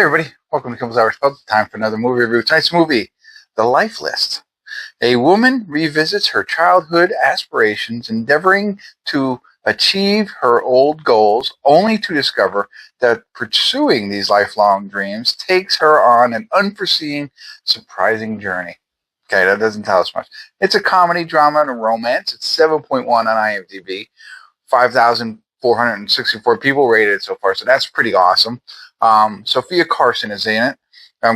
Everybody, welcome to Kimmel's Hours Club. Time for another movie review. Tonight's movie, The Life List. A woman revisits her childhood aspirations, endeavoring to achieve her old goals, only to discover that pursuing these lifelong dreams takes her on an unforeseen, surprising journey. Okay, that doesn't tell us much. It's a comedy, drama, and a romance. It's 7.1 on IMDb. 5,464 people rated it so far, so that's pretty awesome. Sofia Carson is in it.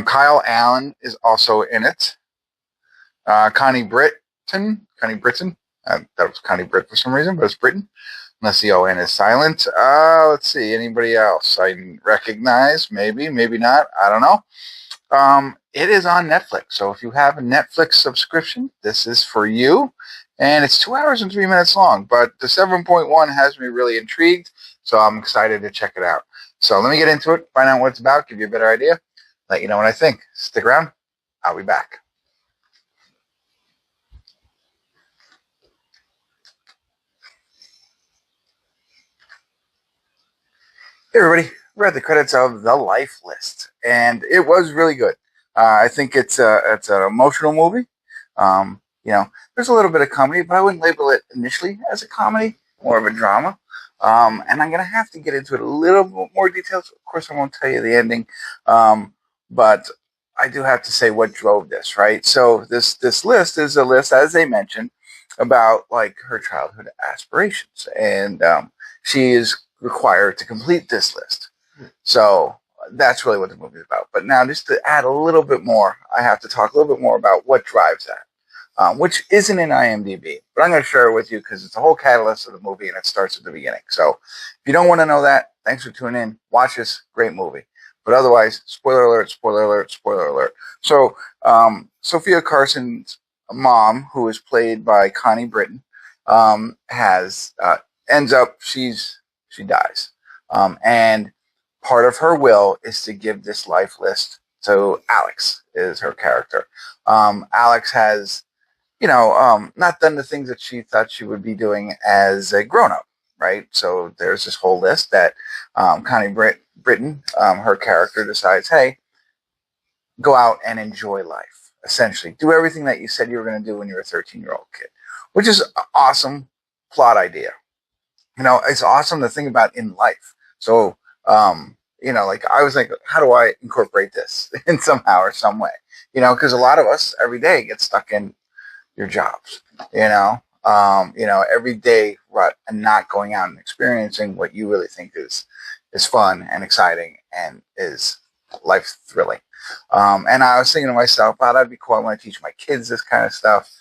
Kyle Allen is also in it. Connie Britton. That was Connie Britt for some reason, but it's Britton, unless the O-N is silent. Let's see, anybody else I recognize? Maybe, maybe not. I don't know. It is on Netflix, so if you have a Netflix subscription, this is for you. And it's 2 hours and 3 minutes long, but the 7.1 has me really intrigued, so I'm excited to check it out. So let me get into it, find out what it's about, give you a better idea, let you know what I think. Stick around. I'll be back. Hey everybody, we're at the credits of The Life List, and it was really good. I think it's an emotional movie. There's a little bit of comedy, but I wouldn't label it initially as a comedy, more of a drama. And I'm going to have to get into it a little more details. Of course, I won't tell you the ending, but I do have to say what drove this, right? So this list is a list, as they mentioned, about like her childhood aspirations, and she is required to complete this list. So that's really what the movie is about. But now, just to add a little bit more, I have to talk a little bit more about what drives that. Which isn't in IMDb, but I'm going to share it with you because it's the whole catalyst of the movie and it starts at the beginning. So if you don't want to know that, thanks for tuning in. Watch this great movie. But otherwise, spoiler alert, spoiler alert, spoiler alert. So Sofia Carson's mom, who is played by Connie Britton, ends up, she dies. And part of her will is to give this life list to Alex, is her character. Alex has not done the things that she thought she would be doing as a grown-up, right? So there's this whole list that Connie Britton, her character, decides, hey, go out and enjoy life, essentially. Do everything that you said you were going to do when you were a 13-year-old kid, which is an awesome plot idea. It's awesome to think about in life. So, I was like, how do I incorporate this in somehow or some way? Because a lot of us every day get stuck in your jobs, every day rut and not going out and experiencing what you really think is fun and exciting and is life thrilling. And I was thinking to myself, wow, that'd be cool. I want to teach my kids this kind of stuff.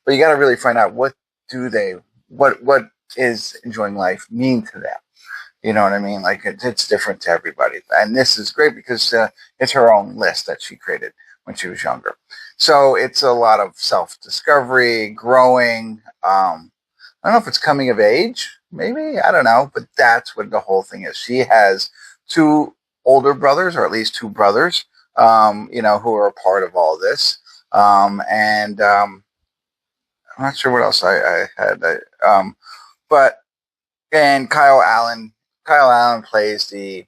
But you got to really find out what is enjoying life mean to them. You know what I mean? Like it's different to everybody. And this is great because it's her own list that she created when she was younger. So it's a lot of self-discovery, growing. I don't know if it's coming of age, maybe, I don't know, but that's what the whole thing is. She has 2 older brothers, or at least 2 brothers, who are a part of all this. I'm not sure what else I had. And Kyle Allen plays the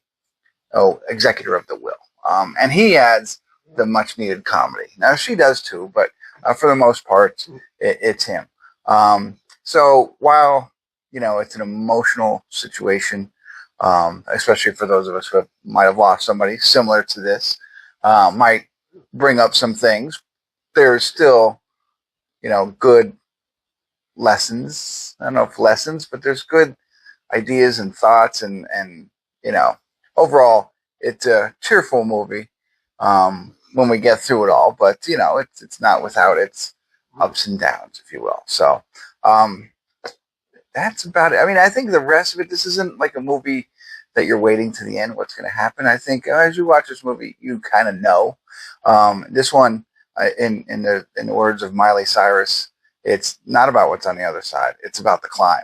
executor of the will. And he adds the much needed comedy. Now she does too, but for the most part, it's him. So while it's an emotional situation, especially for those of us who might have lost somebody similar to this, might bring up some things. There's still good lessons. I don't know if lessons, but there's good ideas and thoughts, and overall, it's a cheerful movie. When we get through it all, but it's not without its ups and downs, if you will. So that's about it. I mean, I think the rest of it, this isn't like a movie that you're waiting to the end what's going to happen. I think as you watch this movie, you kind of know. This one, in the words of Miley Cyrus, it's not about what's on the other side. It's about the climb.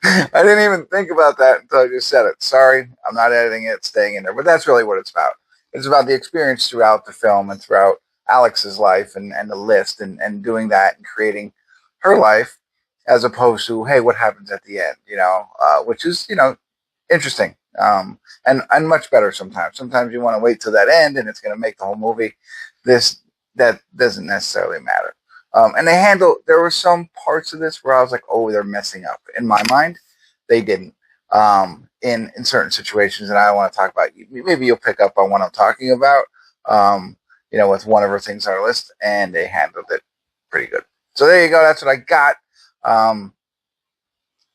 I didn't even think about that until I just said it. Sorry, I'm not editing it, staying in there, but that's really what it's about. It's about the experience throughout the film and throughout Alex's life and the list and doing that and creating her life, as opposed to, hey, what happens at the end, which is, interesting. And much better sometimes. Sometimes you want to wait till that end, and it's going to make the whole movie. That doesn't necessarily matter. And there were some parts of this where I was like, oh, they're messing up. In my mind, they didn't. In certain situations, and I want to talk about, maybe you'll pick up on what I'm talking about, with one of our things on our list, and they handled it pretty good. So there you go. That's what I got.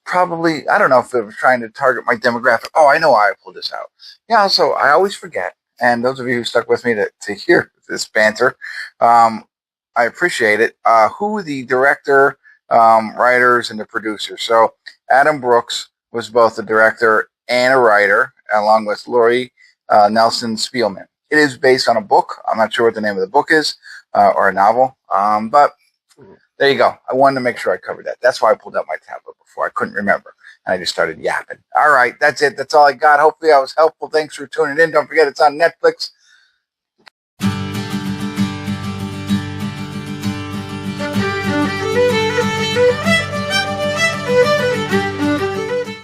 Probably, I don't know if it was trying to target my demographic. Oh, I know why I pulled this out. Yeah, so I always forget. And those of you who stuck with me to hear this banter, I appreciate it. Who the director, writers, and the producer. So Adam Brooks was both a director and a writer, along with Laurie Nelson Spielman. It is based on a book. I'm not sure what the name of the book is, or a novel, but there you go. I wanted to make sure I covered that. That's why I pulled out my tablet before. I couldn't remember. And I just started yapping. All right, that's it. That's all I got. Hopefully I was helpful. Thanks for tuning in. Don't forget it's on Netflix.